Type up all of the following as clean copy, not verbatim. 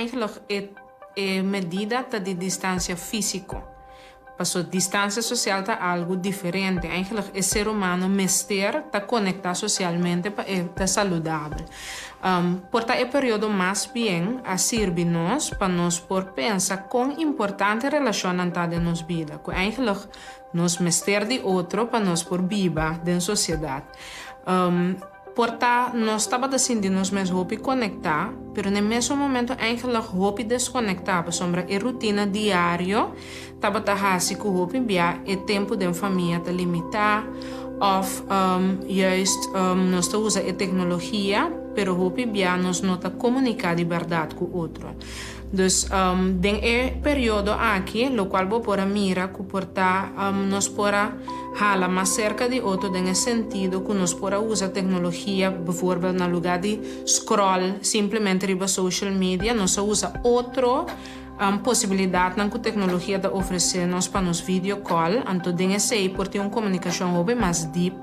eigenlijk medida de distância físico. Passou distância social tá algo diferente. Eigenlijk é ser humano mestre tá conectar socialmente para tá saudável. Porta é período mais bem a servir nós para nós por pensar quão importante relação está de nos vida. Que eigenlijk nos mestre de outro para nós por viva da sociedade. Porta nós estava decidindo nos mesmos hobby conectar, pero no mesmo momento eigenlijk hobby desconectar, por sombra a rotina diário, estava assim que o hobby via o tempo de família te limitar, of juist nós usa a tecnologia, pero hobby via nós não te comunicar de verdade com o outro. Dus den período aqui, lo qual vou pôr a mira que porta nós pôra hala mais cerca de outro den sentido que nós pôra usar tecnologia, bijvoorbeeld na lugar de scroll simplesmente riba social media, nós usa outro possibilidade que a tecnologia da oferecer nós para nos video call, então den sei por ter uma comunicação hobby mais deep.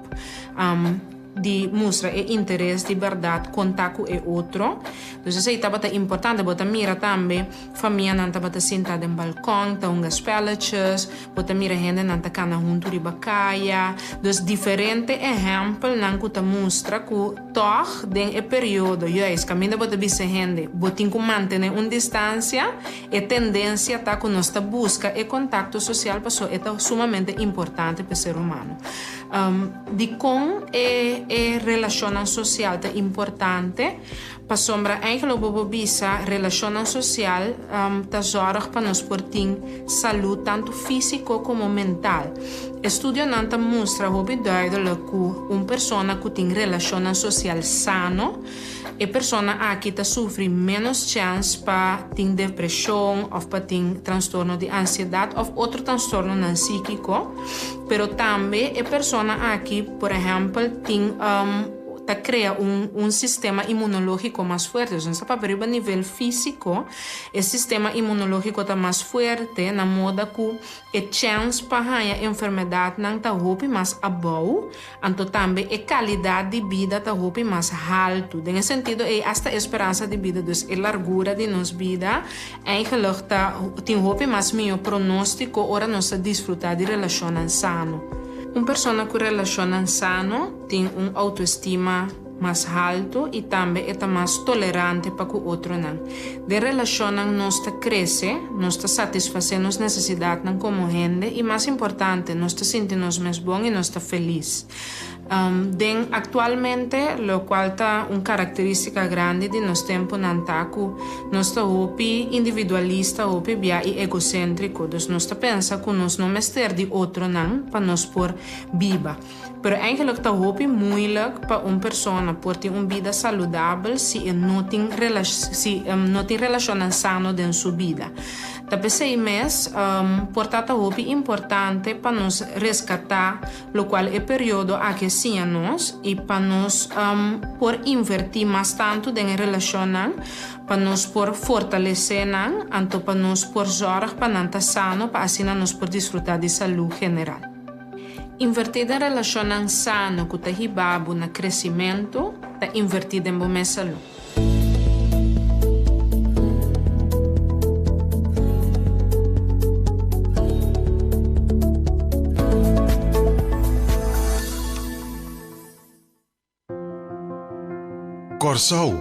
De mostrar o interesse de verdade, contato com o outro. Então, isso é importante, bota mira também, família não está sentada no balcão, tá ungas spelletjes, bota mira gente não está cana junto de bacaia. Então, diferente exemplo, não que tá mostra que toch, den o período, juiz, caminho bota bisa gente, botin que manter uma distância, e tendência tá que nós tá busca e contato social, passou é sumamente importante para o ser humano. De com relação social é importante, para sombra eigenlijk bobo bisa relação social tá zorg para nós por ter saúde tanto físico como mental. Estudio nanta mostra hobby duidelijk que uma pessoa que tem relação social sano e pessoa aqui tá sofre menos chance para ter depressão ou para ter transtorno de ansiedade ou outro transtorno não psíquico, pero também a pessoa aqui, por exemplo, tem crea um sistema imunológico mais forte. Então, para ver a nível físico, o sistema imunológico está mais forte, na moda que a chance para a enfermidade não está mais abaixo, então também a qualidade de vida está mais alto. Nesse sentido, esta esperança de vida, dus a largura de nossa vida, eigenlijk tem mais melhor pronóstico, ora nós desfrutar de relação sano. Uma pessoa com relação sano tem uma autoestima mais alto e também é mais tolerante para o outro. De relação nós cresce, nós satisfazendo as necessidades como gente e mais importante, nós sentimos mais bom e nós felizes. Actualmente, lo qual está uma característica grande de nosso tempo nantaku, nós está individualista, e egocêntrico, dus nós pensa que nós não mestre de outro para nós por viva. Pero eigenlijk está moeilijk para uma pessoa por ter uma vida saudável se não tem relação sano em sua vida. Também mês, portanto, é importante para nós resgatar o qual é o período a que sim nós e para nós por invertir mais tanto em relação para nós por fortalecer então para nós por zorg para não estar sano para assim nós por desfrutar de saúde general. Invertida relação sano que está hibabo na crescimento, está invertida em boa saúde. Corsau,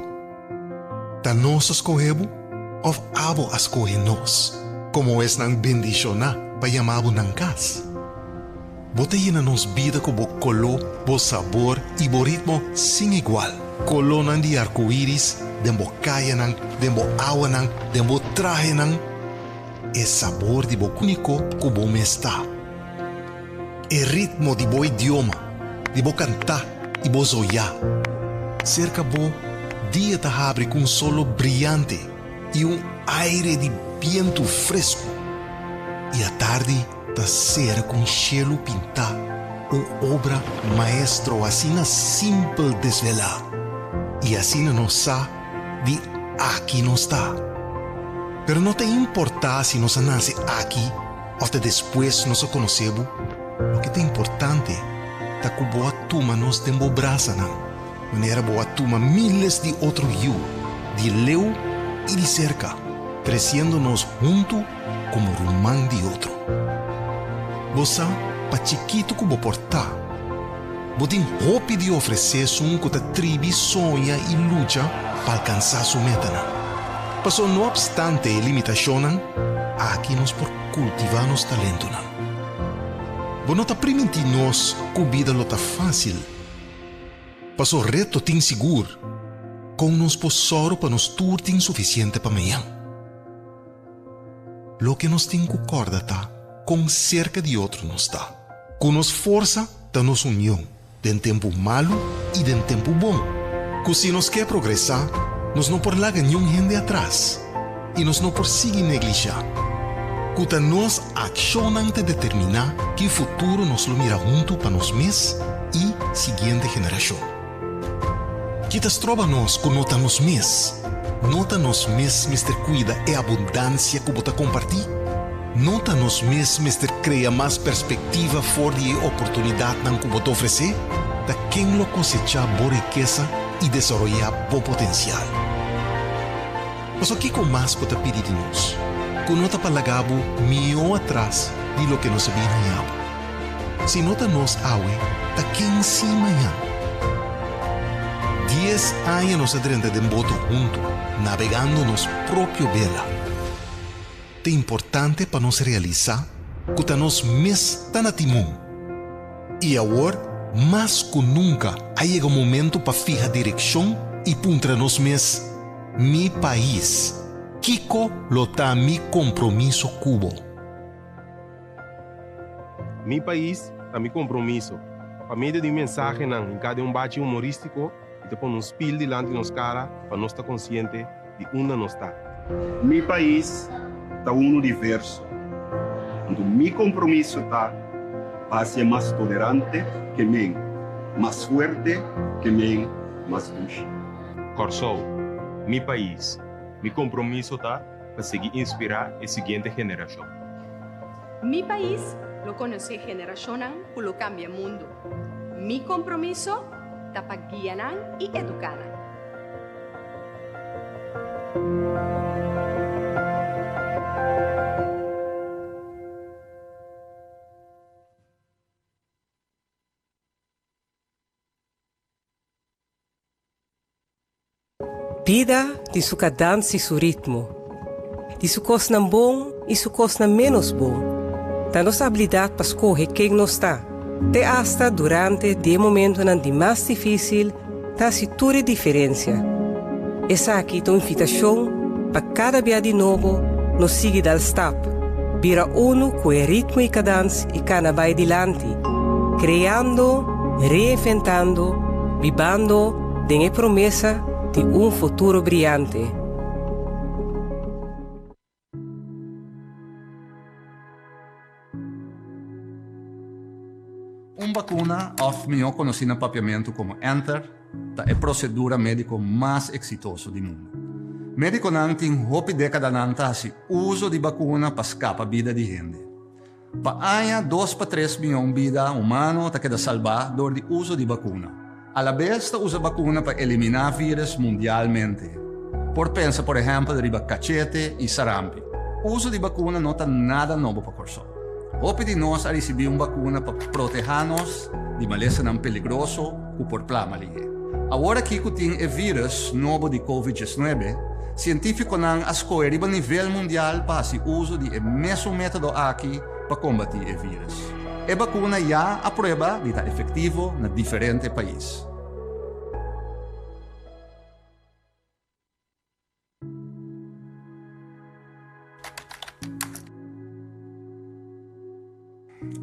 ta nós escorremos ou abo escorre nós, como é nang bendiciona para chamar nang casa. Bota na nos vida com bo color, bo sabor e bo ritmo sem igual. Colonan de arco-íris, de bo caia nang, de bo água nang, de bo traje nang. É sabor de bo único que bo me está. É ritmo de bo idioma, de bo cantar e bo zoiar. Cerca bo dia ta abre com solo brilhante e aire de viento fresco. E à tarde ta ser com cielo pintar, obra maestro assim na simple desvelar. E assim não sa de aqui não está. Pero não tem importar se nós nasce aqui ou até depois nós conhecemos. O que tem importante é que boa turma nós temos braça maneira boa turma miles de outros rio, de leu e de cerca. creciéndonos junto como rumán de otro. Você, pa chiquito como portar, botin hope de ofrecer um que a tribo sonha e luta para alcançar sua meta. Paso no obstante limitaciones, aqui nos por cultivar nos talentos. Bo não tá permitir-nos que a vida lo tá fácil. Paso reto tem seguro, com nos posoro para nos turtin suficiente para amanhã. Lo que nos tem que acordar tá, com cerca de outro nos tá. Com nos força da nos união, de tempo malo e de tempo bom. Que se nos quer progressar, nos não por largar nenhum gente atrás e nos não por seguir neglijar. Que nos accionam de determinar que o futuro nos lo mira junto para nós mesmos e seguinte geração. Que tas trova nos que nota nos mesmos, nota nos mesmos mister cuida e abundância que bota compartir, nota nos mesmos mister cria mais perspectiva fora de oportunidade que bota oferecer, da quem lo cosechar boa riqueza e desenvolver bom potencial. Mas o que com mais que pedir de nós? Que nota palagabo melhor atrás de lo que nos sabíamos. Se nota nos awe, da quem se amanhã. 10 anos nos adrenda de boto junto, navegando nos próprio vela. É importante para nos realizar que nos mes tá na timão. E agora, mais que nunca, chega o momento para fijar direção e puntra nos mes mi país. Kiko lo tá mi compromisso cubo. Mi país tá mi compromisso. Para meio de mensagem em cada bate humorístico e te põe um spill delante de nos cara para nós estar consciente de onde nós está. Mi país está diverso. Então, mi compromisso está para ser mais tolerante que mim, mais forte que mim, mais justo. Corsou, mi país. Mi compromisso está para seguir inspirar a seguinte geração. Mi país lo conoce generación que lo cambia el mundo. Mi compromiso está para guiar y educar. Vida de su cadência e su ritmo, de su coisa bom e su coisa menos bom, da nossa habilidade para escolher quem nos está, até hasta durante o momento de mais difícil, da se tudo diferença. Essa aqui é uma invitação para cada dia de novo nos seguir dal step, vira uno com o ritmo e cadência e cada vai adiante, criando, reinventando, vivendo de promessa de futuro brilhante. Vacuna, of melhor conhecida no papiamento como Enter, é a procedura médica mais exitosa do mundo. Médico não tem hope década de uso de vacuna para escapar a vida de gente. Para 2 para 3 milhões de vidas humanas está queda salvar do uso de vacuna. A la vez, usa vacuna para eliminar vírus mundialmente. Pensa, por exemplo, de cachete e sarampi. O uso de vacuna não está nada novo para corso. Hope de nós a receber uma vacuna para proteger-nos de maleza não peligroso ou por plamalige. Agora que tem o vírus novo de COVID-19, científicos não escolhem a nível mundial para o uso de mesmo método aqui para combater o vírus. A vacuna já a prova de estar efetivo em diferentes países.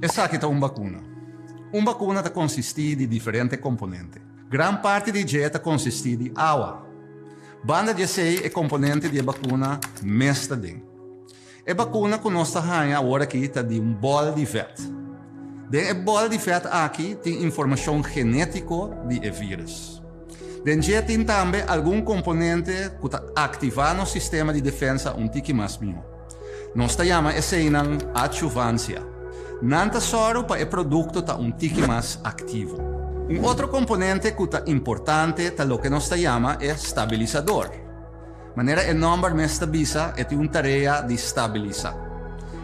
Essa aqui é uma vacuna. Uma vacuna consiste de diferentes componentes. Gran parte de ela consiste de água. Banda de 6 é componente de vacuna mesta dentro. A vacuna que nós estamos agora aqui está de bol de feto. Den bol de feto aqui tem informação genética de vírus. Den já tem também algum componente que ativa no sistema de defesa tique mais melhor. Nós chamamos essa adjuvância. Nanta soro para o produto tá tique mais ativo. Outro componente que é importante tá lo que nós chamamos é estabilizador. maneira enorme esta bisa é uma tarefa de estabilizar.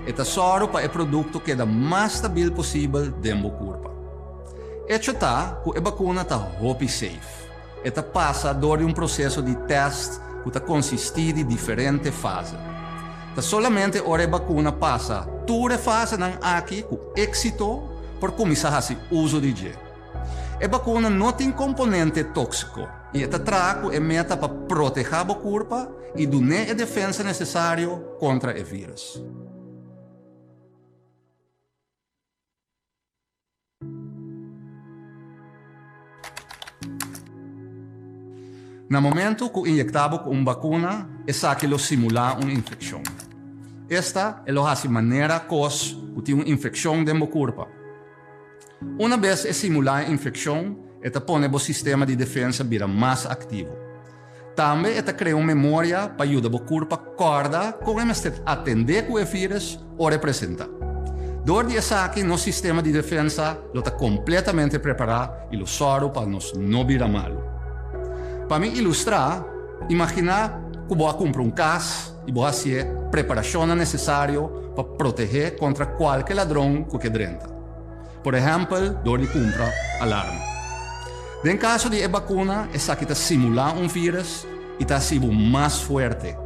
Esta sorupa é produto que é o mais stabil possível dentro do corpo. Hecho tá que a vacuna está hope safe. Esta passa por processo de teste que está consiste de diferentes fases. Tá solamente ora a vacuna passa toda a fase aqui com êxito por começar a fazer uso de gel. A vacuna não tem componente tóxico e esta trago é meta para proteger o corpo e dar a defesa necessária contra o vírus. No momento que injectamos com uma vacuna, é que lo simula uma infecção. Esta é a maneira que tem uma infecção dentro do corpo. Uma vez é simular a infecção, esta põe o sistema de defesa vira mais ativo. Também esta cria uma memória para ajudar o corpo a acordar como atender com o vírus ou representar. Dor essa aqui, nosso sistema de defesa está completamente preparado e o soro para nós não virar malo. Para me ilustrar, imagina que vou comprar casa e vou fazer a preparação necessária para proteger contra qualquer ladrão que entra. Por exemplo, dor de compra alarme. No caso de vacuna, essa aqui está simulando um vírus e está sendo mais forte.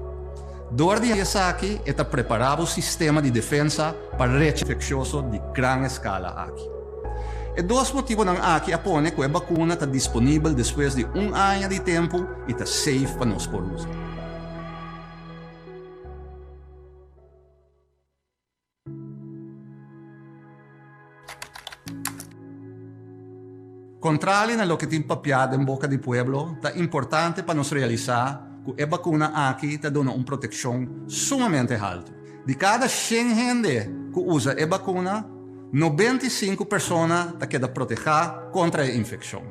Dor de essa aqui está preparando o sistema de defesa para redes infeccioso de grande escala aqui. E dois motivos aqui apone que a vacuna está disponível depois de ano de tempo e está safe para nós por uso. Contrário a lo que tem papiado em boca do povo, está importante para nós realizar que a vacuna aqui está dando uma proteção sumamente alta. De cada 100 gente que usa a vacuna, 95 pessoas quedam protegidas contra a infecção.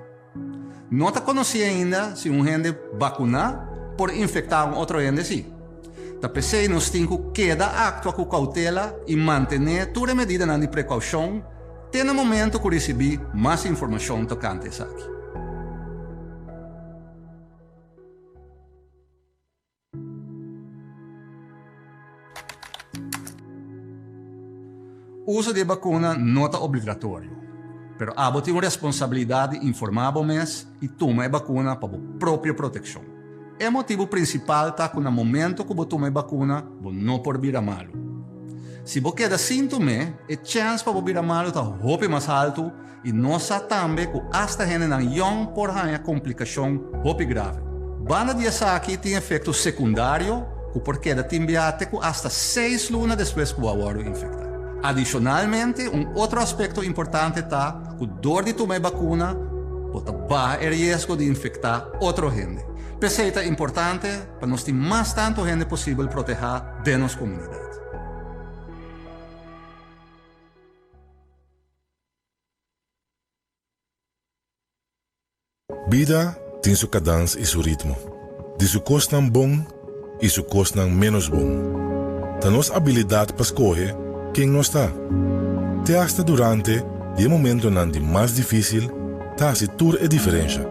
Não está conhecido ainda se um gente vacuna por infectar outro gente sim. Está pensando nós temos que actuar com cautela e manter toda a medida de precaução até no momento que receber mais informação tocante isso aqui. O uso de vacuna não é obrigatório, mas abo tem uma responsabilidade de informar o mês e tomar a vacuna para a própria proteção. O motivo principal está que no momento que você toma a vacuna, você não pode virar malo. Se você queda sintoma, a chance para virar malo está muito mais alto e nós também que hasta gente não por uma complicação muito grave. Banda de essa aqui tem efeito secundário que por queda timbiate que hasta 6 lunas depois que o agora infectado. Adicionalmente, outro aspecto importante está que a dor de tomar vacuna pode baixar o risco de infectar outra gente. Isso é importante para nós ter mais tanto gente possível proteger de nossa comunidade. Vida tem sua cadência e seu ritmo. De sua costa bom e sua costa menos bom. Da nossa habilidade para escolher quem não está. Te hasta durante o momento de mais difícil, tá se toda a diferença.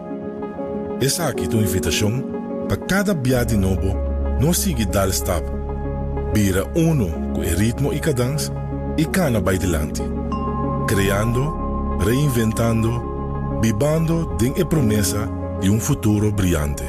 Essa aqui é tua invitação para cada viagem novo, não seguir dar stop. Vira uno com o ritmo e cadência e cana vai delante. Criando, reinventando, vivendo de a promessa de um futuro brilhante.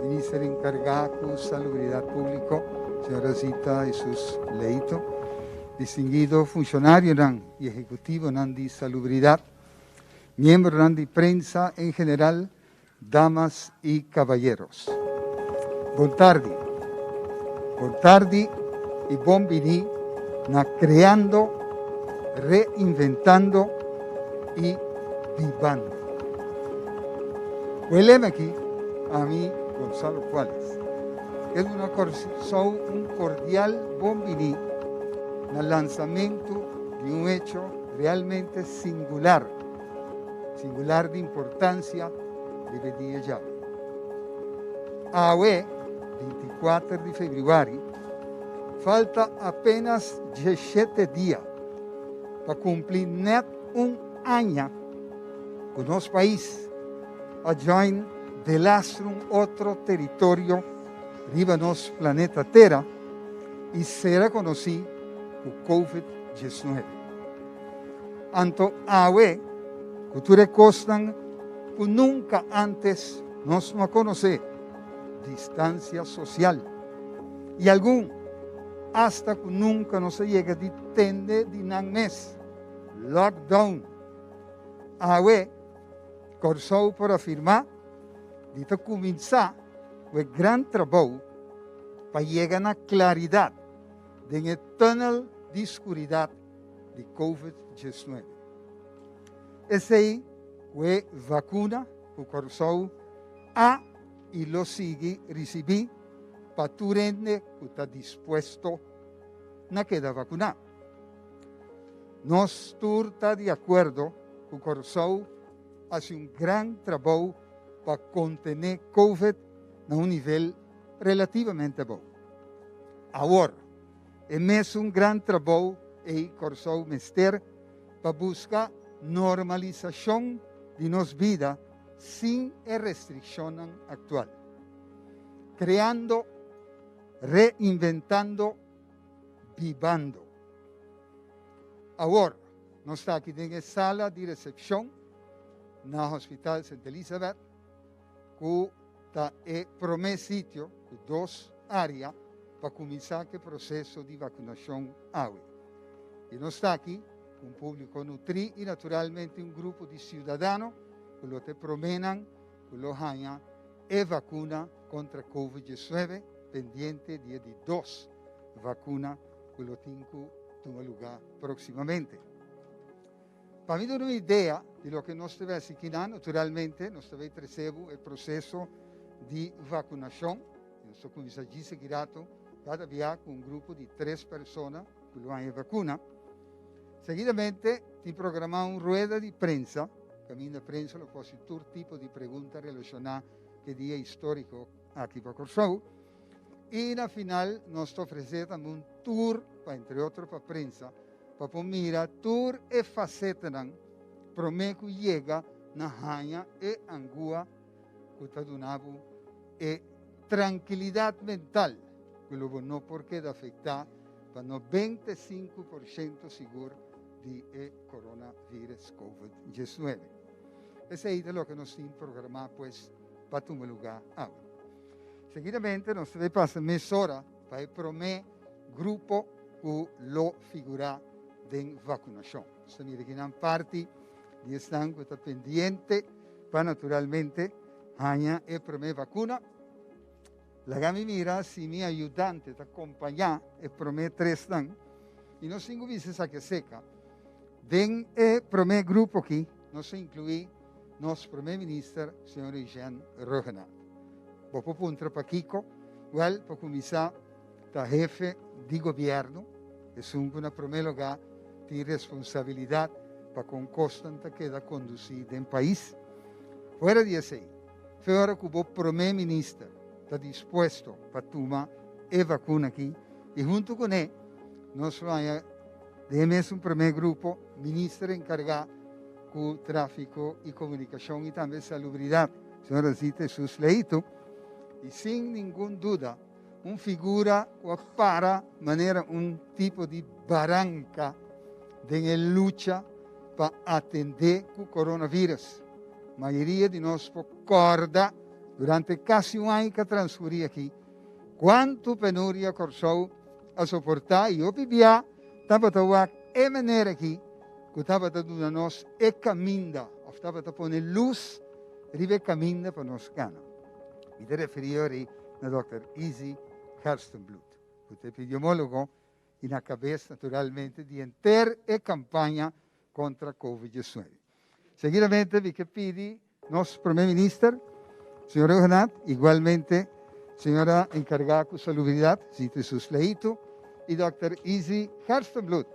Ministro encargado Salubridad Público, señora Zita Jesús Leito, distinguido funcionario y ejecutivo de Salubridad, miembro de prensa en general, damas y caballeros. Buon tardi y buon vini na creando, reinventando y vivando. Huéleme aquí a mí, Gonzalo Cuales. es un cordial bienvenido al lanzamiento de un hecho realmente singular de importancia de día ya. Hoy, 24 de febrero, falta apenas 17 días para cumplir net un año con nuestro país a join de un otro territorio arriba nuestro planeta Tierra y será conocido como COVID-19. Anto hoy, cultura costan que nunca antes nos no conocer distancia social y hasta que nunca nos llega a entender de un mes lockdown. Hoy, corso por afirmar de comenzar el gran trabajo para llegar a claridad en el túnel de oscuridad de COVID-19. Esa es la vacuna que corso y lo sigue recibir para tu rende que está dispuesto a quedar vacunado. Nos está de acuerdo que corso hace un gran trabajo para contener COVID a un nivel relativamente bueno. Ahora, es un gran trabajo y corso mester para buscar normalización de nuestra vida sin restricción actual, creando, reinventando, vivando. Ahora, nos está aquí en la sala de recepción en el Hospital Santa Elizabeth, que está en primer sitio de 2 áreas para comenzar el proceso de vacunación hoy. Y nos está aquí un público nutrido y naturalmente un grupo de ciudadanos que lo te promenan, que lo hayan e vacuna contra COVID-19, pendiente de 2 vacunas que lo tengo tomar lugar próximamente. Para mí dar una idea de lo que nos debe hacer, naturalmente, nos debe recibir el proceso de vacunación. Nuestro comisario seguirato cada día con un grupo de 3 personas que lo han vacuna. Seguidamente, ti programamos una rueda de prensa, que la prensa lo puede hacer todo tipo de preguntas relacionadas con el día histórico aquí para Corso. Y al final nos ofrece también un tour, entre otros para prensa, para mirar tour e facetas para que llega na Haña e Angua, que está donando e tranquilidad mental, que luego no porque afectar para 95% seguro de coronavirus COVID-19. Ese es lo que nos tiene programado pues, para tomar lugar ahora. Seguidamente nos debe pasar media hora para el primer grupo que lo figura de vacunación. Estamos aquí en parte de están que está pendiente para naturalmente haya el primer vacuna. La gami mira si mi ayudante te acompaña el primer 3 están y nos tengo veces a que seca. Den el primer grupo aquí nos incluye nuestro primer ministro, señor Jean Rogenat. Poco punto para Kiko, igual para comenzar, el jefe de gobierno, es un primer lugar de responsabilidad para con constante que da conducir en país. Fuera de eso, fuera que el primer ministro está dispuesto para tomar la vacuna aquí y junto con él, nos vaya de un primer grupo, ministro encargado con tráfico y comunicación y también salubridad, señora Zita Jesús Leito, y sin ninguna duda, una figura que para manera un tipo de barranca de lucha para atender el coronavirus. La mayoría de nosotros recuerda durante casi un año que transcurrí aquí, cuánto penuria Corso a soportar y yo vivía, estaba de manera aquí, que estaba dando nos e caminda, o estaba de poner luz, rive caminda para nos ganar. Mi te referiré a Dr. Easy Herstenblut, que es epidemiólogo y la cabeza naturalmente de entera campaña contra COVID-19. Seguidamente, vi que pidi nuestro primer ministro, señor Rogenat, igualmente señora encargada de salubridad, Zita Jesus Leito, y Dr. Izzy Herstenbloed,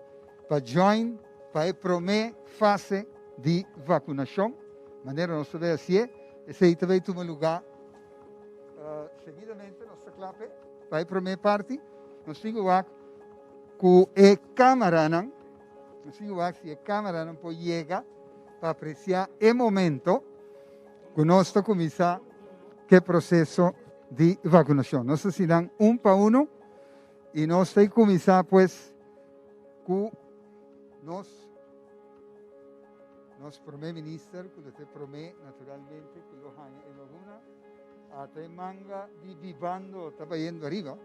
para join para a primeira fase de vacunação. De maneira nós também assim, esse aí também toma lugar seguidamente, nossa clape, para a primeira parte, nós temos com a câmera, nós temos que a câmera não pode chegar para apreciar o momento que nós começar o processo de vacunação. Nós serão para um, e nós temos que começar, pues, com nosso primeiro-ministro, que te promete, naturalmente, que lo hanya em alguma, até manga de vivando, está indo arriba.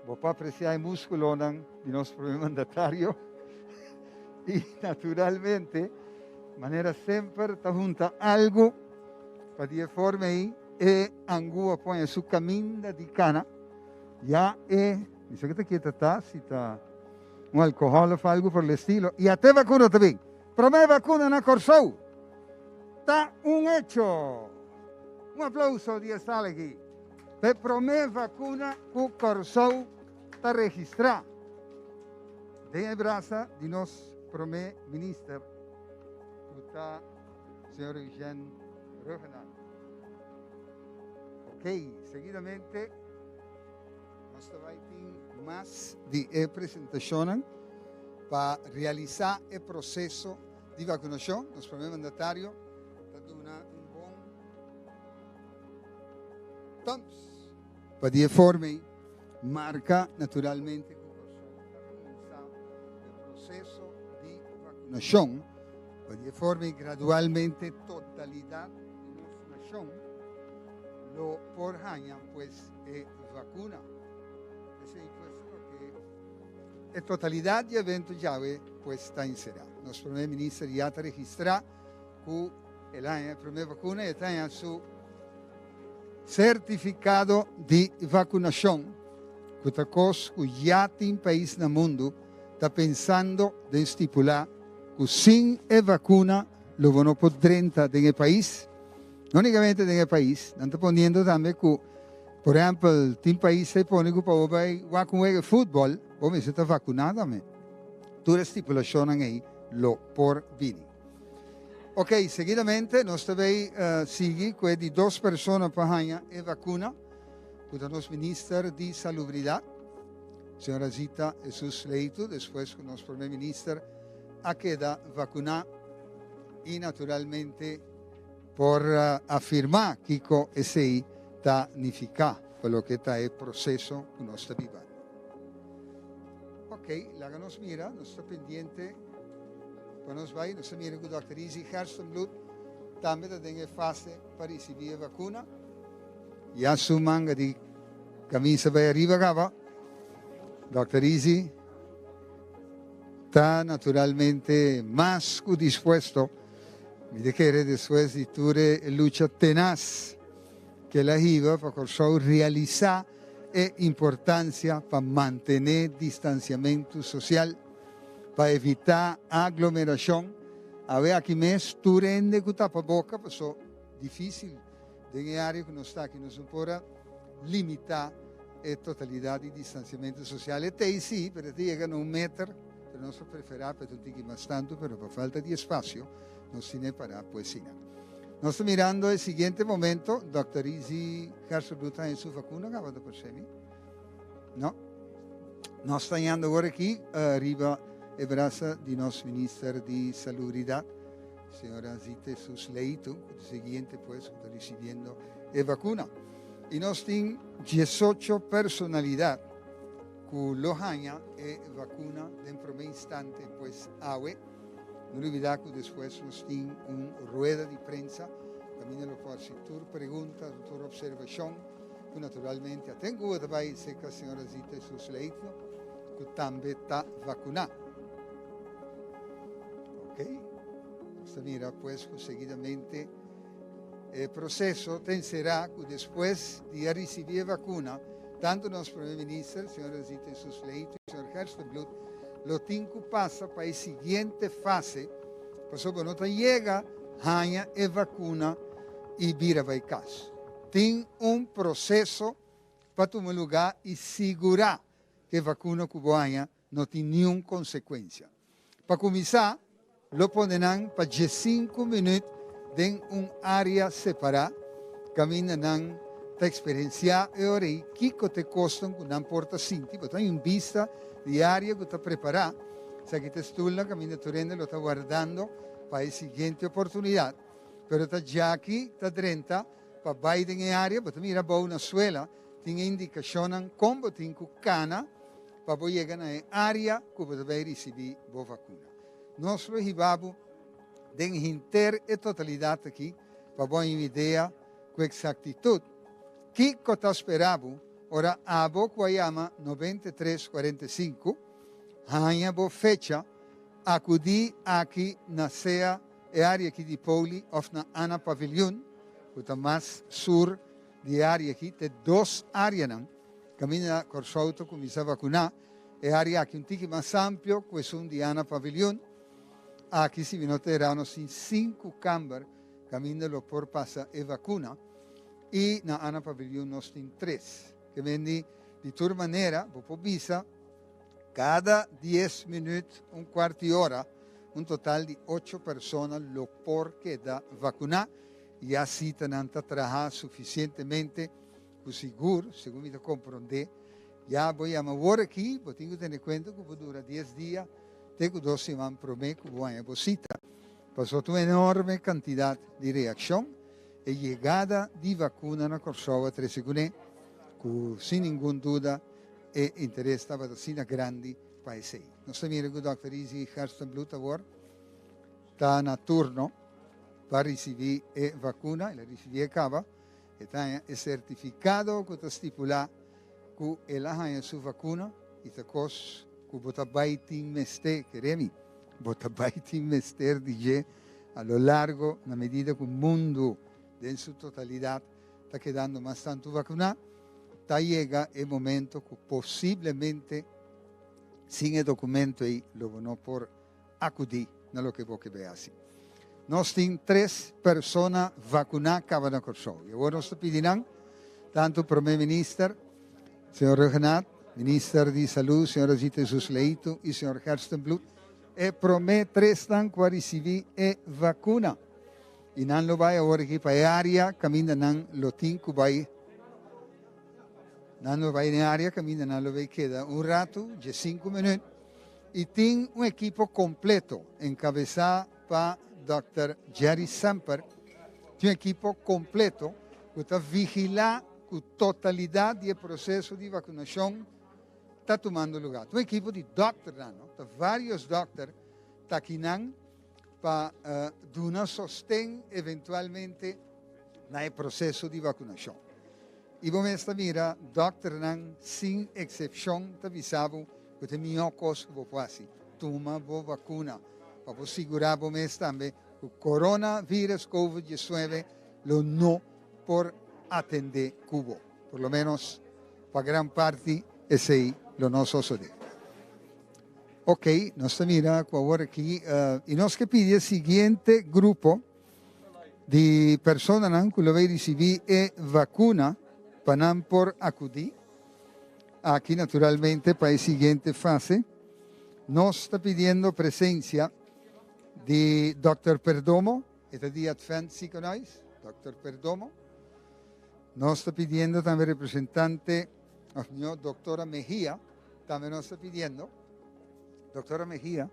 Vou para apreciar o músculo de nosso primeiro mandatário. E, naturalmente, de maneira sempre, está junto algo para de forma aí, e angua põe seu caminho de cana. Já é, isso que está aqui, se está alcohol ou algo por el estilo. E até vacuna também. Para mim, vacuna na Corsou. Está hecho. Aplauso de estar aqui. Para mim, vacuna com Corsou está registrada. Tem a braça de nosso primeiro-ministro, o senhor Eugênio Reutemann. Ok, seguidamente, nós vamos ter mais de apresentação para realizar o processo de vacunação. Nosso primeiro mandatário está dando bom thumbs para de forma marca naturalmente o processo de vacunação para de forma gradualmente totalidade de nossa nação lo por hanya pues vacuna. Esse que a totalidade de evento llave pues está encerrada. Nosso primeiro-ministro já está registrado com a primeira vacuna e tem seu certificado de vacunação, que está coisa que já tem país no mundo está pensando em estipular que sem a vacuna lo vão por 30 no país, não unicamente no país, não está ponendo também que, por exemplo, tem país que põe que para jogar futebol, você está vacunado também. Toda a estipulação aí, lo por vir. Ok, seguidamente, nós também seguimos com de 2 pessoas para ganhar a vacuna, com o nosso ministro de Salubridade, senhora Zita Jesus Leito, depois com o nosso primeiro-ministro, a queda vacunar e, naturalmente, por afirmar que esse aí está nificado, pelo que está o processo que nós estamos vivendo. Ok, lá que nos mira, nós estamos pendientes. Quando nós vamos, nós miramos com o Dr. Izzy Herstenbloed, também está em fase para receber a vacuna. E a sua manga de camisa vai arriba, cava. Dr. Izzy está naturalmente mais que disposto. Me dice después de toda lucha tenaz que la iba para realizar e importancia para mantener distanciamiento social, para evitar aglomeración. A ver aquí mes, tu rende que tapa boca, pues difícil en el área que no está aquí, no se puede limitar la totalidad de distanciamiento social. Este sí, pero te llegan a 1 metro, pero no se prefiere, pero tú tienes más tanto, pero por falta de espacio, no tiene para poesía. Nós estamos mirando el siguiente momento. Dr. Izzy Herstenbloed está en su vacuna, acaba de percibir. No. Nós estamos andando agora aqui, arriba a braça de nosso ministro de Salubridade, senhora Zita Jesus Leito, o seguinte, pues, está recebendo a vacuna. E nós temos 18 personalidades que lo ganham a vacuna de primeiro instante, pues, AWE. No olvidar que después nos tiene una rueda de prensa, también lo puede hacer preguntas, observación, que naturalmente tengo también que la señora Zita Jesus Leito, que también está vacunada. Ok? Esta mira pues que seguidamente el proceso será que después de recibir vacuna, tanto nuestro primer ministro, señora Zita Jesus Leito y señor Herstenbloed, lo tinco passa para a seguinte fase, para que não chega, ganha a vacuna e vira vai casa. tem processo para tomar lugar e segurar que a vacuna cubana não tem nenhuma consequência. Para começar, lo ponerão para 15 minutos em área separada, caminhando para experienciar e ora que te costam que não porta sinti, porque tem vista diária que está preparada, se que te estuda, caminha torrendo, lo está guardando para a seguinte oportunidade. Pero está já aqui, está 30, para Biden em área, porque mira, boa na escola, tem indicação como tem que cana, para chegar na área que você vai receber a vacuna. Nós lo hibabo de inteira e totalidade aqui, para ter uma ideia com exactitud. Que está esperando, ora, abo que chama 9345, hanya bo fecha, acudi aqui na SEA, e área aqui de Poli, ou na Ana Pavilion, que está mais sur de área aqui, tem 2 áreas, caminha Corsauto, começa a vacunar, e área aqui um tique mais amplo, que é de Ana Pavilion, aqui se vino terreno, 5 câmaras, caminhando por passar e vacuna, e na Ana Pavilion nós temos 3, que vem de toda maneira, por visa, cada 10 minutos, um quarto de hora, um total de 8 pessoas lo por queda vacunar, e assim tentam trabalhar suficientemente seguro, segundo me compreender. Já vou agora aqui, vou ter que ter em conta que dura 10 dias, tenho 2 semanas para mim que vou a visita. Passou uma enorme quantidade de reação e chegada de vacuna na Corsova 3 segundos, que sem nenhuma dúvida é interesse da vacina grande para esse. Nós também o Dr. Izzy Herstenblut agora está na turno para receber a vacuna, ele recebeu acaba, está certificado que está estipulado que ela tem a sua vacuna e está coisa que bota baitin mester, queremos, bota baitin mester de a lo largo, na medida que o mundo em sua totalidade está quedando mais tanto vacunado, está chega o momento que possivelmente sem o documento aí, lo vão por acudir na lo que vou que ver assim. Nós temos 3 pessoas vacunadas cada na Corsol. E agora nós pedimos, tanto o Primeiro-Ministro, Sr. Regnat, Ministro de Saúde, Sr. Zita Jesus Leito e Sr. Herstenblut, e prometem para receber a vacuna. E não lo vai agora aqui para a área, caminha não lo tem que vai. Não lo vai na área, caminha não lo vai queda rato, de 5 minutos, e tem equipo completo, encabeçado para Dr. Jerry Samper, tem equipo completo que está vigilando que a totalidade do processo de vacinação está tomando lugar. Um equipo de doutores, vários doutores estão aqui para dar sostém eventualmente no processo de vacinação. E vamos estar mira, doutores, sem exceção, está avisado que tem melhor coisa que você fazer. Toma a vacuna. Para segurar também que o coronavírus COVID-19 não por atender Cuba. Por lo menos, para gran parte, esse é o nosso sode. Ok, nós mira agora aqui, e nós que pedimos o seguinte grupo de pessoas que vai receber a vacuna para não por acudir. Aqui, naturalmente, para a seguinte fase, nós estamos pedindo presença de Dr. Perdomo, este dia Advent com nós, Dr. Perdomo. Nós estamos pedindo também representante, a senhora doutora Mejia, também nós estamos pedindo. Doutora Mejia,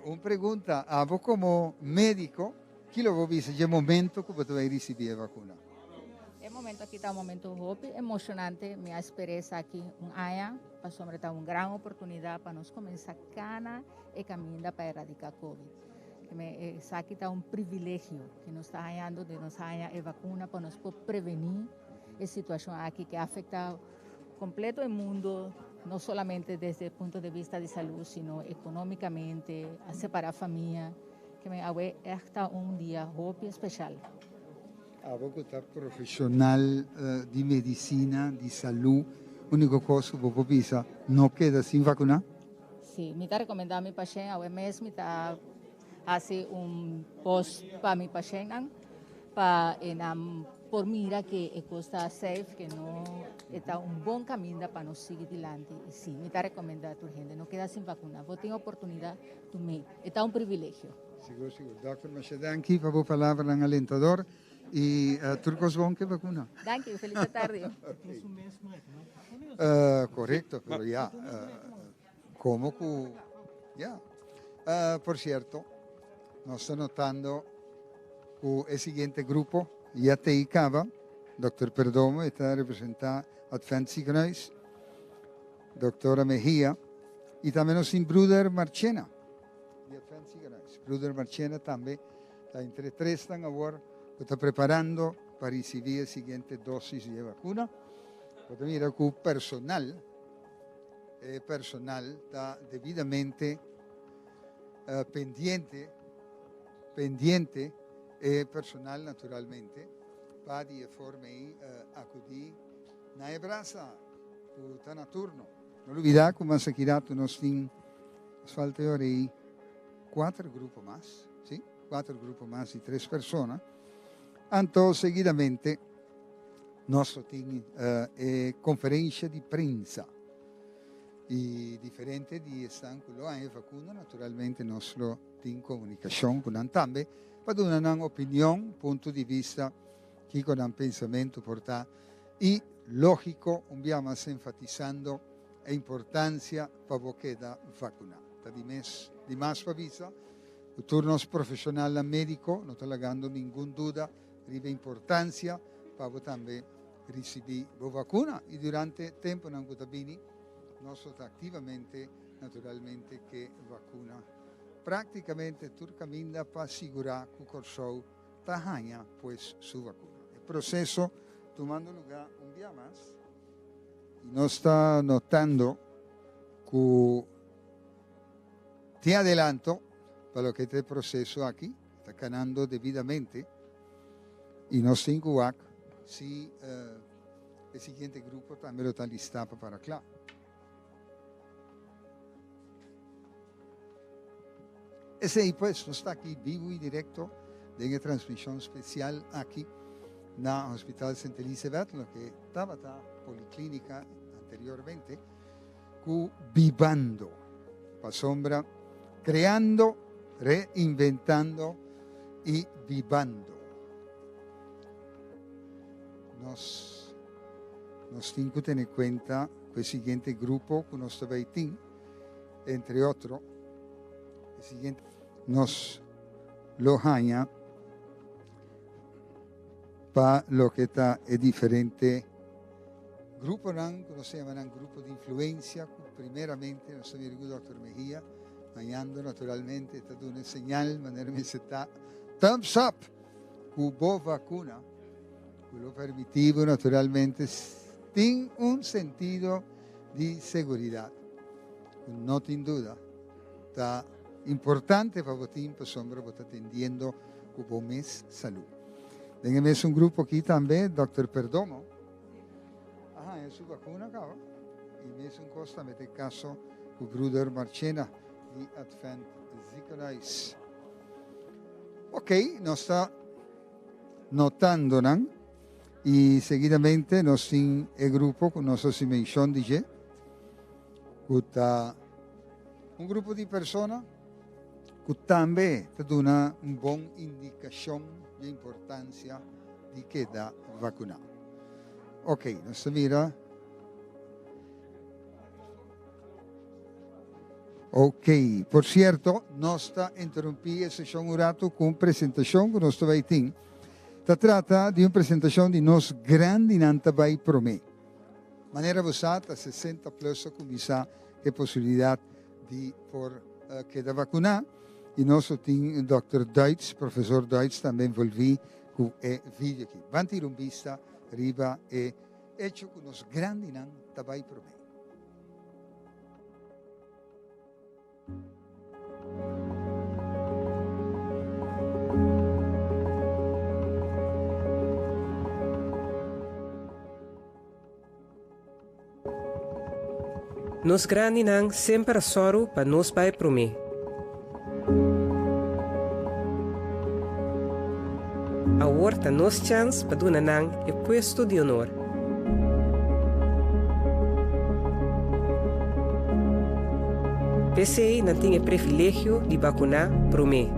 uma pergunta, a você como médico, que lo viste no momento que você vai receber a vacuna? El momento aquí está un momento emocionante, me esperanza aquí un año, para sobre todo una gran oportunidad para nos comenzar cana y caminar para erradicar COVID. Aquí está un privilegio que nos está hallando de nos haya vacuna para nos prevenir la situación aquí que afecta completo el mundo, no solamente desde el punto de vista de salud, sino económicamente, a separar familia, que me hace hasta un día especial. Avocado profissional di medicina, di salute, l'unico cosa che può pensare, non queda sin vacuna? Sì, mi sta recomendando a mi paziente, a mes mi sta hace un post para mi paciente, para por mira que está safe, que no está un buen camino para nos seguir adelante. Y sí, me está recomendando a tu gente, no queda sin vacuna. Vos tenés oportunidad, tú me, está un privilegio. Seguro. Dr. Mashadanki, para vos palabra en alentador. Y Turcos Bon, ¿qué vacuna? Thank you, feliz tarde. Correcto, pero ya, ¿cómo que? Ya. Por cierto, nos está notando que el siguiente grupo ya te icaba, Dr. Perdomo está representando Advent Ziekenhuis, doctora Mejía, y también nos Bruder Marchena, de Advent Ziekenhuis. Bruder Marchena también está entre tres, están ahora, está preparando para recibir la siguiente dosis de vacuna. Porque mira que personal está debidamente pendiente personal naturalmente para de forma acudir na brasa tu está na turno. No olvidar que más aquí nos tiene falta ahora 4 grupos más, ¿sí? 4 grupos más y 3 personas. Entonces, seguidamente, nosotros tenemos conferencia de prensa. Y diferente de estar con la vacuna, naturalmente, nosotros tenemos comunicación con Antambe para dar una opinión, punto de vista, que con un pensamiento portar. Y, lógico, vamos enfatizando la importancia para quedar vacunado. De más para visa, el turno profesional médico, no está dando ninguna duda de importancia para también recibir la vacuna. Y durante el tiempo en Angutabini, nosotros activamente, naturalmente, que vacuna. Prácticamente, turcaminda para asegurar que el corso tajaña pues su vacuna. El proceso tomando lugar un día más y nos está notando que te adelanto para lo que este proceso aquí está ganando debidamente y nos tengo si el siguiente grupo también lo está listado para acá. Ese ahí pues no está aquí vivo y directo de una transmisión especial aquí en el Hospital Santa Elizabeth, lo que estaba la policlínica anteriormente, vivando para sombra, creando, reinventando y vivando. Nos tenemos que tener en cuenta que el siguiente grupo que nos está entre otros, el siguiente nos lo haña para lo que está es diferente grupo que se llaman grupo de influencia. Primeramente nos amigo el doctor Mejía mañando naturalmente está dando una señal manera me se está thumbs up cubo vacuna que lo permitivo naturalmente tiene un sentido de seguridad no sin duda está importante para votar por sombra está atendiendo como mes salud. Tenemos un grupo aquí también, Dr. Perdomo. Es su vacuna acá. Y me es un costa, en este caso, con Bruder Marchena de Advent Ziekenhuis. Ok, nos está notando, ¿no? Y seguidamente nos tiene el grupo con nosotros y mención de un grupo de personas que también te da una buena indicación de importancia de quedar vacunado. Ok, nos mira. Ok, por cierto, nos está interrumpiendo la sesión un rato con presentación que nos está veiting. Se trata de una presentación de nos grande nanta vai promé. Manera usada 60 plus comienza la posibilidad de por quedar vacunado. Y nosotros tenemos el doctor Deutsch, profesor Deutsch, también volví con el vídeo aquí. Van a ir un vista, arriba, hecho con los grandes nan tabay promé. Nos grandes nan sempre soro para nos pai promé. Ahorita nos chance para donar e puesto de honor. PCI não tem o privilégio de vacinar para mim.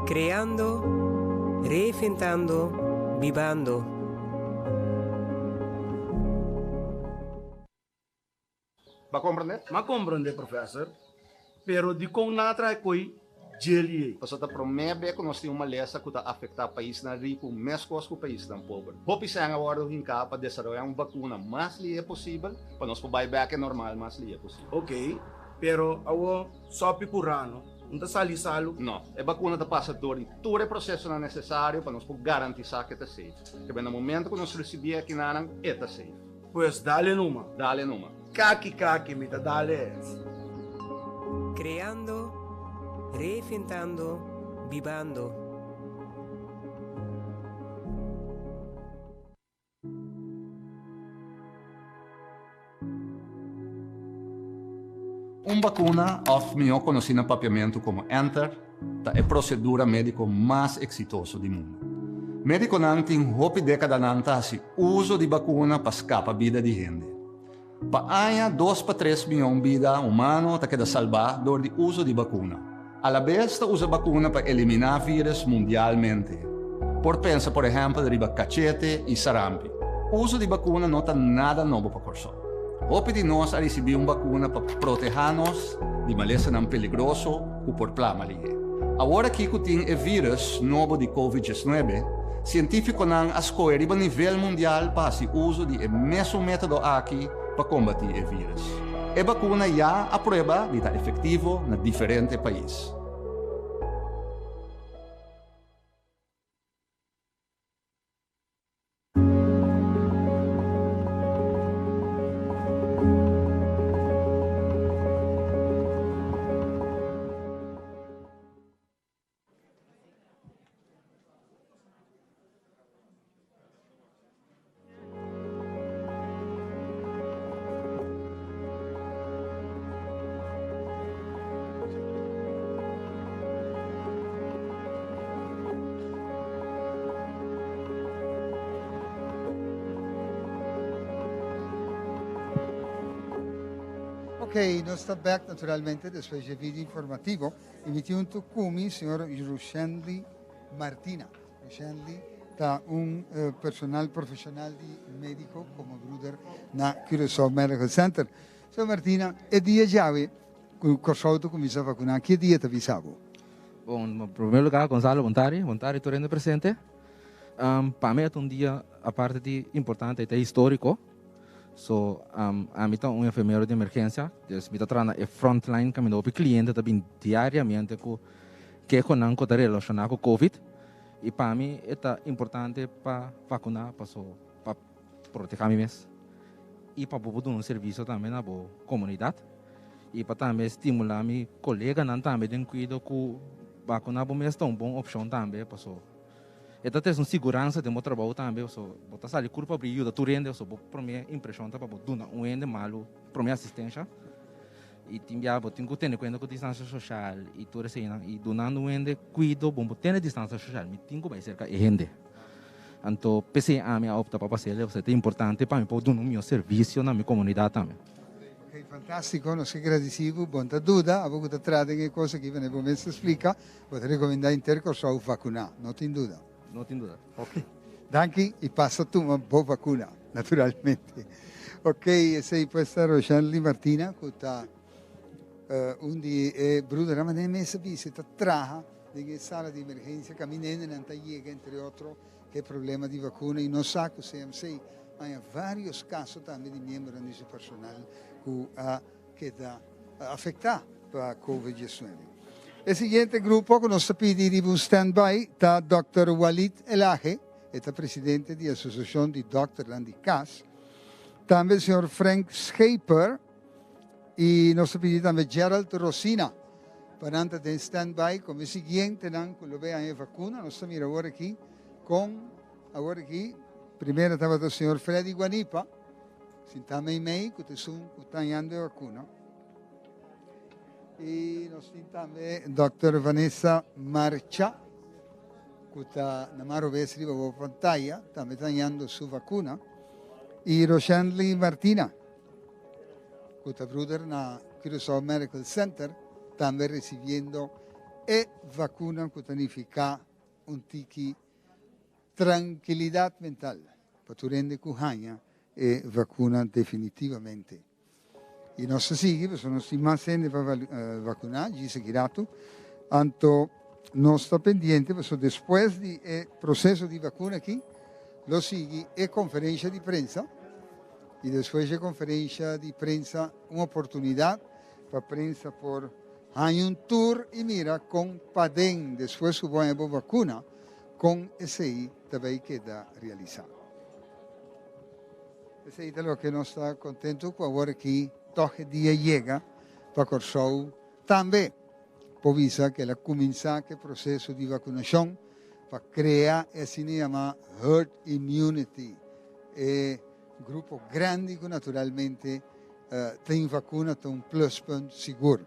Criando, reinventando, vivendo. Ma comprende? Ma comprende, professor. Pero di com natra koi jeli. Paso ta promebe que nós temos uma lesa que está afetar o país na rico, mais coisa que o país não pobre. Hopi se agora hinca para desenvolver uma vacuna mais livre possível, para nós poder back normal mais livre possível. Ok, pero awo sopi curano. Não está sali salo? Não, a vacuna está passando por todo o processo necessário para nós poder garantir que está safe. Que bem no momento que nós recebemos aqui na Anang, está safe. Pues dale numa. Dale numa. Kaki, mita, dale. Creando, reinventando, vivendo. Vacuna, of melhor conhecida no papiamento como Enter, é a procedura médica mais exitosa do mundo. Médico não tem hopi década nanta se uso de vacuna para escapar a vida de gente. Para 2 para 3 milhões de vida humana está queda salvar do uso de vacuna. A la vez está usa vacuna para eliminar vírus mundialmente. Pensa, por exemplo, de cachete e sarampi. O uso de vacuna não está nada novo para corso. Hopi de nós a receber uma vacuna para proteger-nos de maleza não peligroso ou por plama ali. Agora que tem o vírus novo de COVID-19, científicos não escolhem a nível mundial para o uso de mesmo método aqui para combater o vírus. A vacuna já a prova de estar efetivo em diferentes países. Ok, nós estamos back naturalmente depois do vídeo informativo. Invitei comigo o senhor Rushenli Martina. Rushenli está personal profissional de médico como brother na Curaçao Medical Center. Senhor Martina, é dia chave que o Curaçao começa a vacinar. Que dia te avisava? Bom, em primeiro lugar, Gonzalo, Bontari, tornando presente. Para mim é dia, a parte de importante, é histórico. So, a mim um enfermeiro de emergência, me está trazendo a frontline, que me dá o cliente também diariamente que é com relacionado com COVID. E para mim é importante para vacinar, para proteger a mim mesmo. E para poder dar serviço também na comunidade. E para também estimular meus colegas também de cuidar com vacinar para mim é uma boa opção também. Esta é uma segurança de meu trabalho também. Botar sali curva para ajuda tu rende, para minha impressão para botar um ende malo para minha assistência. E tenho que ter cuidado com a distância social e tudo isso e donando um ende cuido bom ter distância social, me tenho que vai cerca e rende. Então, pensei a minha opta para fazer, é importante para mim para dar meu serviço na minha comunidade também. Ok, fantastico, non sei agradecido, buona duda, avevo da trade che cosa che ve ne può spiega, potrei recomendare in tercorso a vacunare, non in duda. Non in duda. Ok. Danke e passa tu una buona vacuna, naturalmente. Ok, sei questa Rushenli Martina, che sta undi bruder ramane messa visita traha di sala di emergenza camminando in Antaiega, entre altro, che problema di vacuna. E non sa che CMC ha vari casi também de membros do seu personal que está afetado por Covid-19. El siguiente grupo que nos pide un stand-by está Dr. Walid Elaje, este presidente de la Asociación de Dr. Landicas. También el señor Frank Schaper y nos pide también Gerald Rosina. Para antes de stand-by, como el siguiente, que lo vean en vacuna, nos mira ahora aquí, primero estaba el señor Freddy Guanipa, sin también que está yendo de vacuna. E nós temos também Dr. Vanessa Marcha, que está na Marovés riba a pantalla, também está ganhando sua vacuna. E Roshanli Martina, que está brother na Curaçao Medical Center, também recebendo a vacuna que significa tiki tranquilidade mental. Para tu rende cuhanha e vacuna definitivamente. E nós seguimos, sono mais gente para vacunar, de seguirato. Anto nós está pendente, porque depois do processo de vacuna aqui, lo sigue a conferência de prensa. E depois da conferência de prensa, uma oportunidade para a prensa por um tour e mira com padem, depois que vai a vacuna, com esse aí também queda realizado. Esse aí é o que nós estamos contentos com agora que todo dia chega para Curaçao também, por visa que ela começa o processo de vacinação para criar esse que chama herd immunity, grupo grande que naturalmente tem vacuna, tem plus point seguro.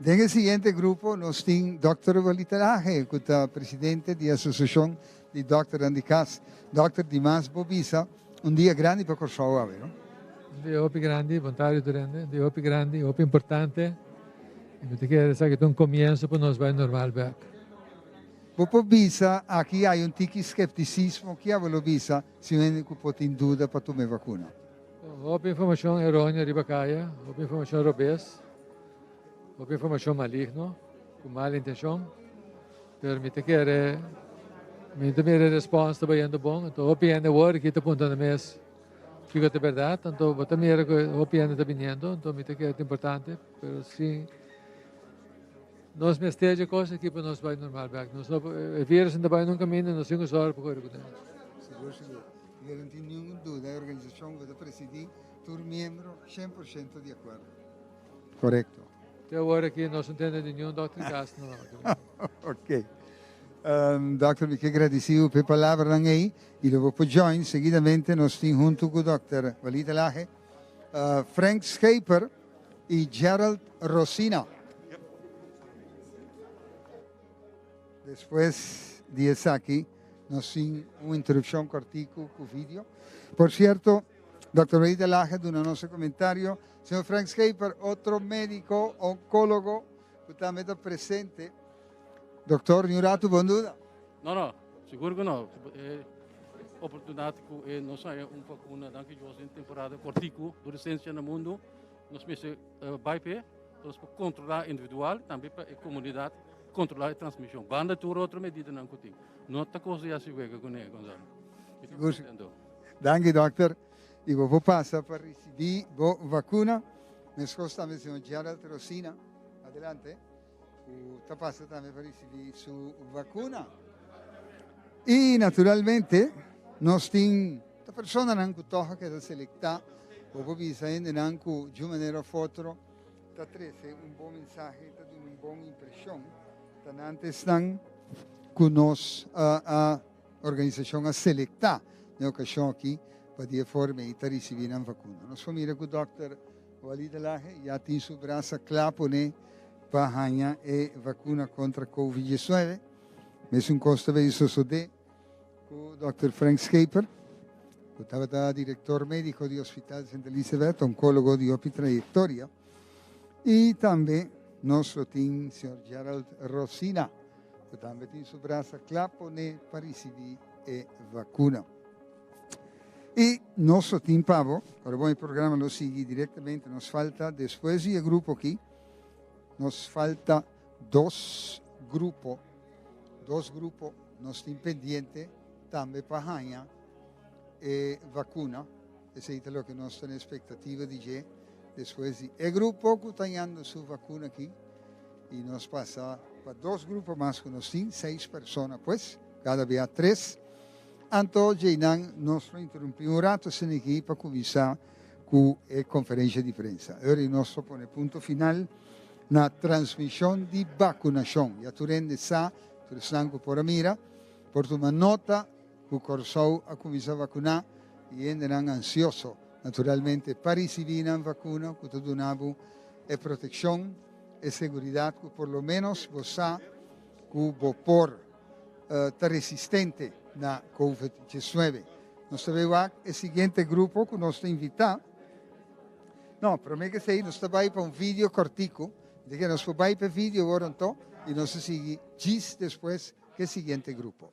Nesse seguinte grupo, nós temos Dr. Walita Laje, que é presidente da Associação de Dr. Andicas, Dr. Dimas Bobisa, dia grande para Curaçao, não? Un dia grande, voluntário durante, un dia grande, importante. E me quero dizer que é começo para nós vai normal back. Por visa, aqui há tiki skepticismo, que há visa, se não que pode em dúvida para tomar vacuna. Houve informação errônea ribacaia, houve informação robês, houve informação maligno, com má intenção. Pero me quero a resposta também é bom, então houve ainda word que está apontando mês. Fica de verdade, então vou mirar que o opinião está vindo, então me que é importante, mas sim, nós me esteja coisa que para nós vai normal back, nós o vírus ainda vai num caminho, nós temos hora para correr com ele. Seguro. Eu não tenho nenhuma dúvida, a organização vai presidir, todo membro 100% de acordo. Correto. Até agora aqui nós não temos nenhum Dr. Gas, não. Ok. Doctor, me agradecido pela palavra aí e logo por join seguidamente nós temos junto com o Dr. Walita Laje, Frank Schaper e Gerald Rosina. Depois de isso aqui, nós temos uma introdução cortico com o vídeo. Por certo, Dr. Walita Laje, do nosso comentário, Sr. Frank Schaper, outro médico oncólogo que também está presente. Doutor Nurato, bom dia. Não, seguro que não. Oportunidade que nós temos uma vacuna que nós em temporada cortico, do recência no mundo, nós mesmo bypass, nós para controlar individual, também para a comunidade controlar a transmissão. Banda tour outra medida não cotigo. Não está coisa já se vê com ele, Gonzalo. Seguro. Danke, doctor. E vou passar para receber a vacuna. Nós gostamos de Gerald Rosina. Adelante. Está passando também para receber sua vacuna. E, naturalmente, nós temos a pessoa que toca que está selecionada, ou bisa ainda que de uma maneira ou outra, está trazendo bom mensagem, está dando uma boa impressão. Está antes estão conosco a organização a selecionar na ocasião aqui para de forma e está recebendo a vacuna. Nós família com o Dr. Walita Laje já tem seu braço claro, né? Para ganhar a vacuna contra a Covid-19. Mesmo costa veio suceder com o Dr. Frank Schaper, que estava diretor médico do Hospital de Santa Elizabeth, oncólogo de ampla trajetória. E também nós temos o Sr. Gerald Rosina, que também tem seu braço claro para receber a vacuna. E nós temos Pavo, agora bom, o programa lo sigue diretamente, nos falta, depois do grupo aqui, nos falta dois grupos nós temos pendente também para ganhar vacuna. Esse é o que nós temos expectativa de ver. Depois do grupo que está ganhando sua vacuna aqui, e nós passamos para dois grupos mais que nós temos, 6 pessoas, pues, cada vez 3. Então, nós interrompemos um rato aqui para começar com a conferência de prensa. Agora nós põe ponto final na transmissão de vacunação. E a Turende sa, Tursanco por a mira, por uma nota que o Curaçao a começar a vacunar e ainda ansioso, naturalmente, para receber a vacuna, que te donava a proteção, e seguridad que por lo menos você que por está resistente na COVID-19. Nós também o seguinte grupo que nós invitamos. Não, para mim que sei, nós estamos para um vídeo cortico, de que nós vamos para o vídeo agora então, e nós seguimos depois que o seguinte grupo.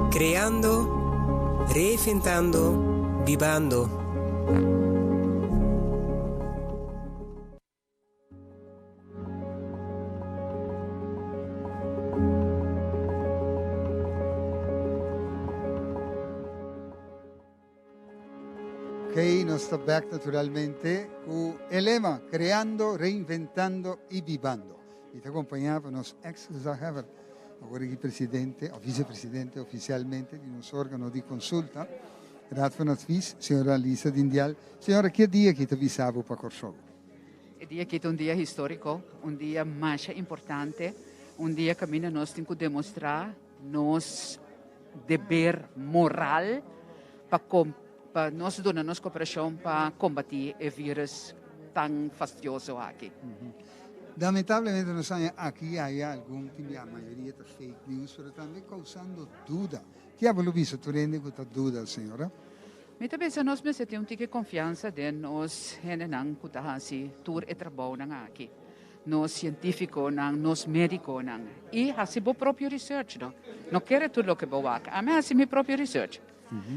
Creando, reinventando, vivando. Ok, nós estamos back naturalmente com o lema Creando, Reinventando e Vivando. E te acompanhava nosso ex-zahever, agora aqui presidente, ou vice-presidente oficialmente de nosso órgão de consulta, Raad van Advies, senhora Lisa Dindial. Senhora, que dia que te avisava para Kosovo? El día que es un día histórico, un día más importante, un día que nós temos que demonstrar nos deber moral para nós donar nossa cooperação para combater o vírus tão fastidioso aqui. Lamentablemente nos aqui há algum que a maioria está fake news, mas também causando dúvida. Que avolo visto tu rende com a dúvida, senhora? Eu penso nós temos que ter confiança de nós henenang kutahasi tur e trabalho nang aqui. Nós científico nang, nós médico nang. E hasi bo próprio research no. Não quero tudo o que boak. A mim hasi meu próprio research.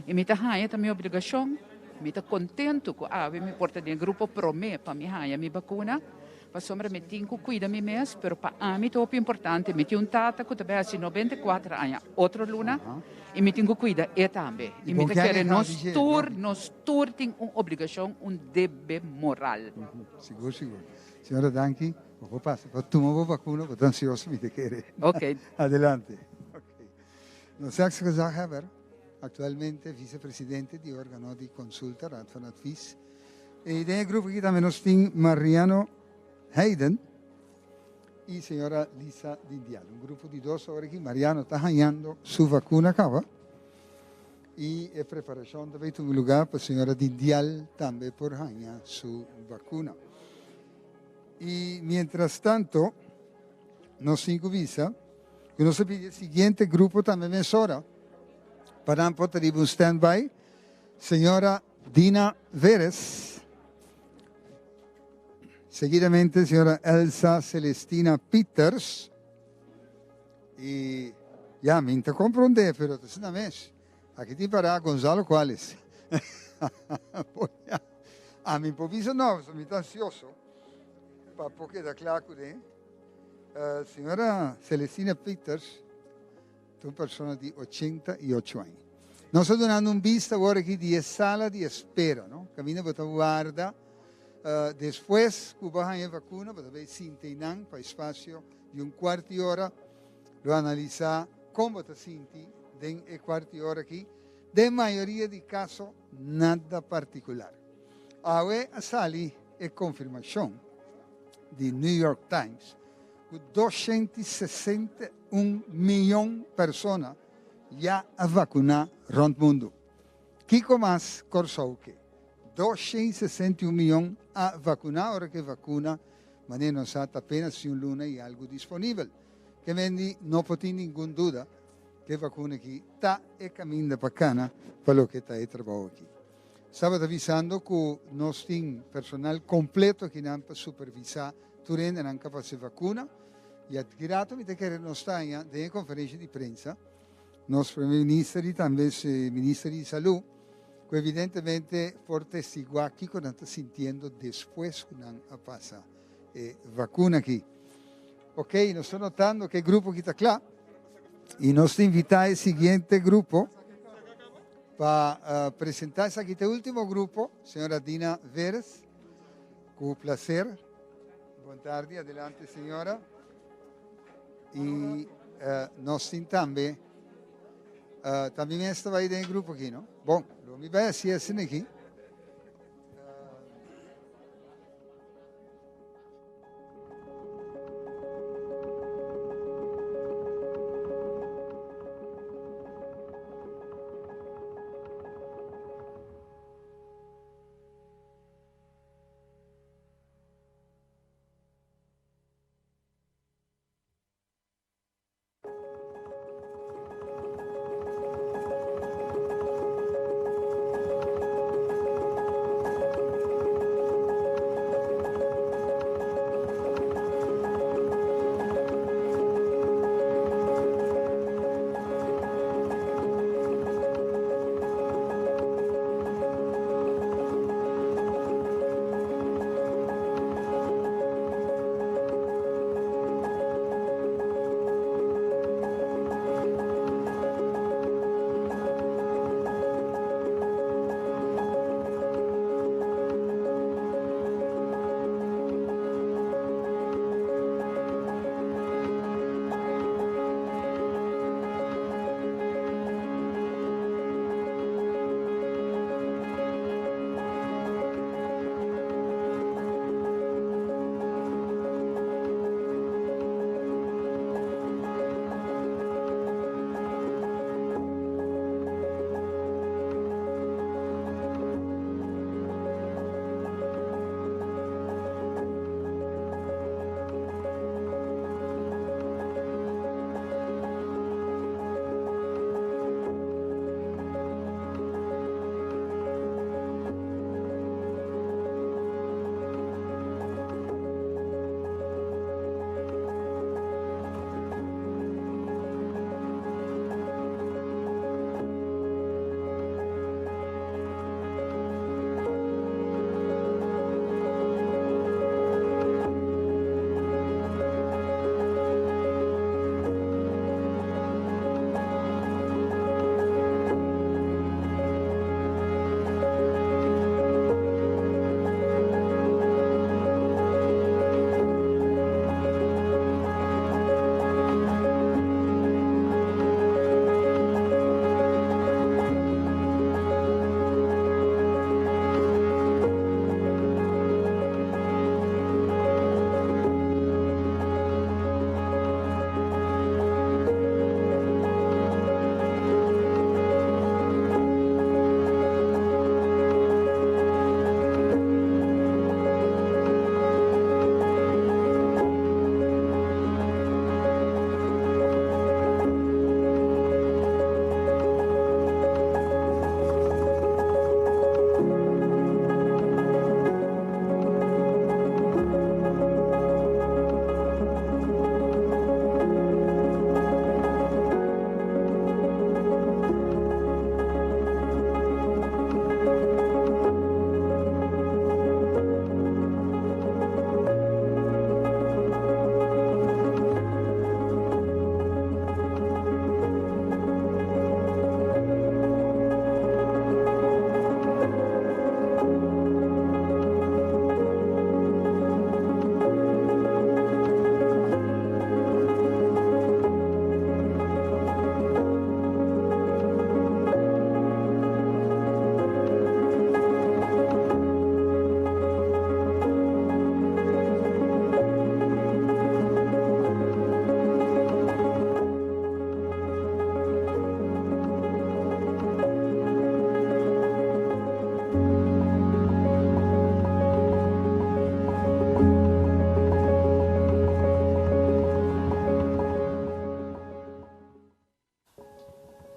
E me tahanha também obrigação. Me tá contento com me porta de grupo prome para me hanha me vacuna. Para sombra me tinco cuida me mes, pero para a mim top importante me tinha tata que também assim 94 anos, outra luna, e me tinco cuida e também. E me quer nós tour tem uma obrigação, dever moral. Seguro, seguro. Senhora, danke. Vou passar. Para tomar a vacuna, vou ansioso me querer. Ok. Adelante. Okay. Nós ex-zahever, atualmente vice-presidente de órgão de consulta, Raad van Advies. E nel grupo aqui também nós temos Mariano Hayden e senhora Lisa Dindial. Um grupo de dois agora aqui. Mariano está ganhando sua vacuna acaba. E a preparação também tem lugar para a senhora Dindial também por ganhar sua vacuna. E, mientras tanto, nós cinco visa, que nós pedimos o seguinte grupo também mensora para poder um stand-by. Senhora Dina Veres. Seguidamente, señora Elsa Celestina Peters. Y ya, me te comprende, pero es una vez. Aquí te para Gonzalo Cuales. A mi improviso no, soy muy ansioso. Para porque da claro que señora Celestina Peters, una persona de 88 años. Nos sta dando un vista ahora aquí de sala de espera, ¿no? Camina por la guarda. Después que bajan la vacuna, para ver si tienen para espacio de un cuarto de hora, lo analizar cómo te sientes en el cuarto de hora aquí. De mayoría de casos, nada particular. Ahora sale la confirmación de New York Times que 261 millones de personas ya han vacunado en el mundo. ¿Qué más corso que? 261 millones a vacunar, ahora que vacuna, mas non sa apenas si un luna y algo disponible. Que quindi non può ninguna duda che vacuna qui sta e cammina bacana per lo che sta e trabajo qui. Stavo avvisando che nos team personal completo che non può supervisare Turende non capace vacuna e ha girato mi che non sta in conferenza di prensa nostri ministri, também ministri di salute, que evidentemente forte sigo aquí con está sintiendo después que pasa vacuna aquí. Ok, nos estoy notando que el grupo que está claro y nos invita al siguiente grupo para presentarse aquí este último grupo, señora Dina Veres, con placer. Buenas tardes, adelante señora. Y nos también estaba ahí en el grupo aquí, ¿no? Bom, lo mi vai assim aqui.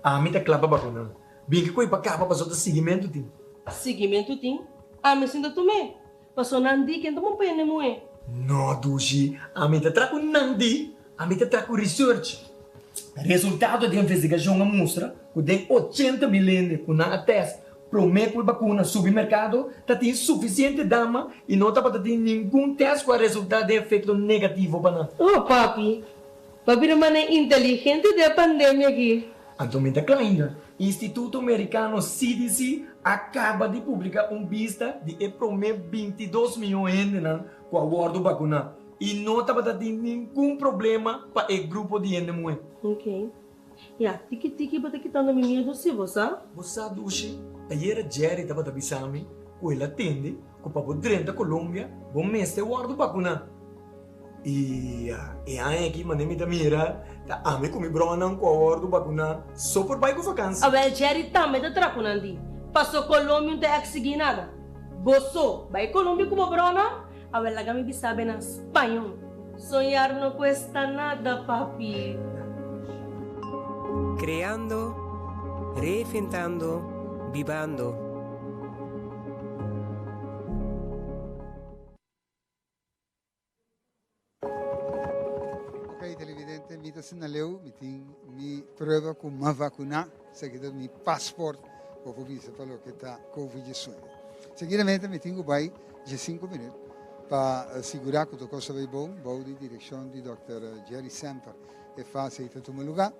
Ami tá clapa bakuna. Big ko ipakapa pa sa seguimento tim. Seguimento tim? Ami sinda tume. Paso nandi kento mo pene mo eh. No, Dushi. Ami tá traco nandi. Ami tá traco research. Resultado da investigação mostra que tem 80 milhões com na teste promete a vacuna no supermercado, tem suficiente dama e não para ter nenhum teste com resultado de efeito negativo para Oh, papi. Papi naman é inteligente da pandemia aqui. Atualmente, ainda, Instituto Americano CDC acaba de publicar vista de prometer 22 milhões de gente com a guarda vacuna. E não está para ter nenhum problema para o grupo de gente muito. Ok. Ya, tiki-tiki bata kita na mimiya si bosa? Bosa dushi, ayer Jerry estava avisando que ele atende que para poder da Colômbia, bom mês de guarda vacuna. E aí aqui mandei me mira, tá ame com mi brona com a guarda vacuna, só por vai com vacância. Abel Jerry também tá trapunandi. Passou Colômbia não tem que nada. Boso, vai Colômbia com a brona? Abel lá me sabe na espanhol. Sonhar não cuesta nada, papi. Creando, reinventando, vivando. Ok, televidente, mi sinaleu, mi prueba com uma vacuna, seguida mi passport, o visa falou que está Covid-19. Seguidamente, me tenho vai de 5 minutos para assegurar que a coisa vai bom, vou de direção de Dr. Jerry Semper e faz aí todo o lugar.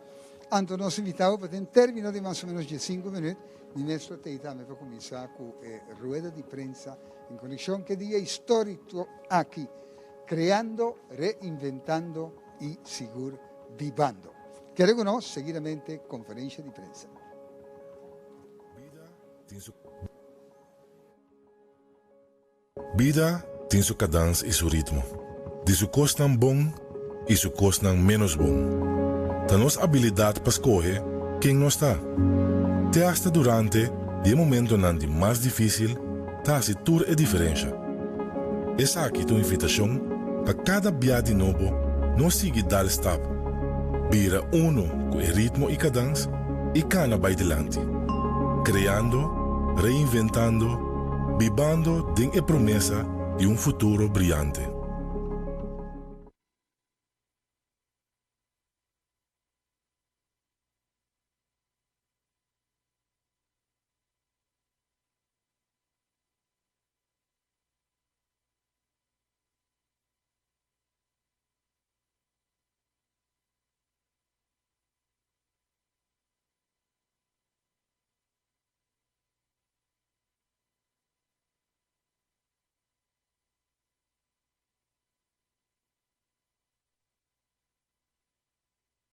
Anto nos invitamos para ter término de mais ou menos de 5 minutos, e nesta também para começar com a rueda de prensa em conexão que dia histórico aqui, criando, reinventando e seguro vivando. Quero que nós, seguidamente, conferência de prensa. Vida tem sua cadência e seu ritmo. De sua costa bom e sua costa menos bom. Da nossa habilidade para escolher quem nós está. Até hasta durante o momento onde mais difícil, está se toda a diferença. Essa aqui é a invitação para cada viagem novo, nós seguir dar step. Vira uno com o ritmo e cadência e cana vai delante. Criando, reinventando, vivendo de a promessa de futuro brilhante.